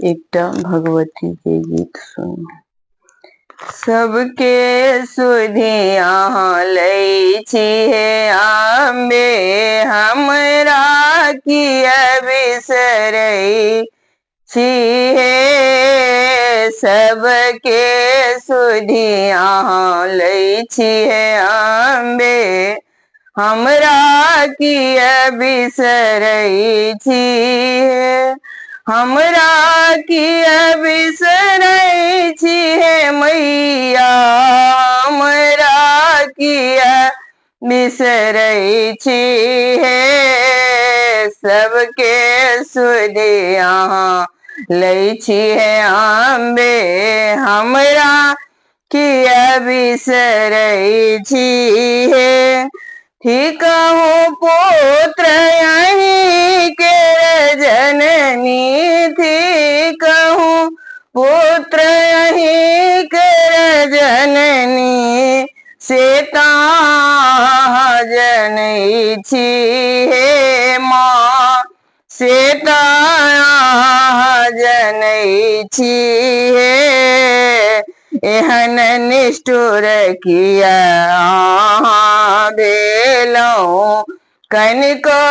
एकटा भगवती के गीत सुन। सबके सुधी अहाँ लै छी हे अम्बे, हमरा किया बिसरै छी हे। सबके सुधी अहाँ लै छी हे अम्बे, हमरा किया बिसरै छी हे। हमरा किया बिसरै छी हे मैया, हमरा किया बिसरै छी हे। सबके सुधी अहाँ लै छी हे अम्बे, हमरा किया बिसरै छी हे। थिकहु पुत्र अहीं के जननी, थिकहु पुत्र अहीं के जननी, से जनै छी हे माँ, से जनै छी हे। एहन निष्ठुर किया अहाँ भेलौं, कनिको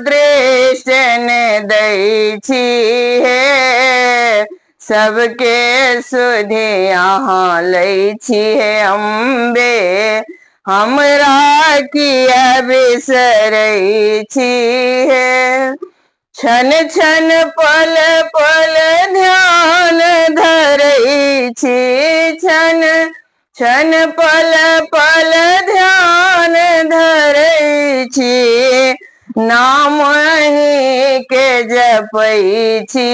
दृष्टि ने दै छी हे। सबके सुधी अहाँ लै छी हे अम्बे, हमरा किया बिसरै छी हे। क्षण क्षण पल पल ध्यान धरै छी, क्षण क्षण पल पल ध्यान धरै छी। नाम अहीं के जपै छी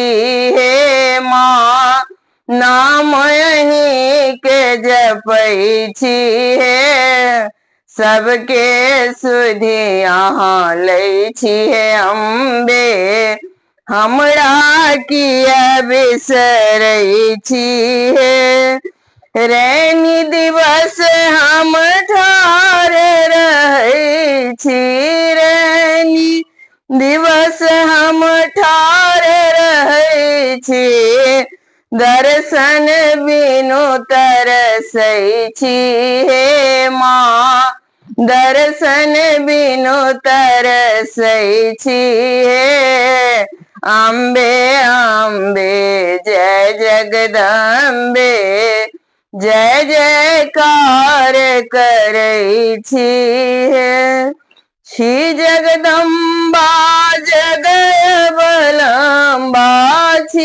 हे माँ, नाम अहीं के जपै छी हे। सबके सुधी अहाँ लै छी हे अम्बे, हमरा किया बिसरै छी हे। रैनी दिवस हम ठाढ़ रहै छी, रैनी दिवस हम ठाढ़ रहै छी। दर्शन बिनु तरसै छी हे माँ, दर्शन बिनु तरसै छी हे। अम्बे अम्बे जय जगदम्बे, जय जयकार करै छी हे। श्री जगदम्बा जगदम्बा छी।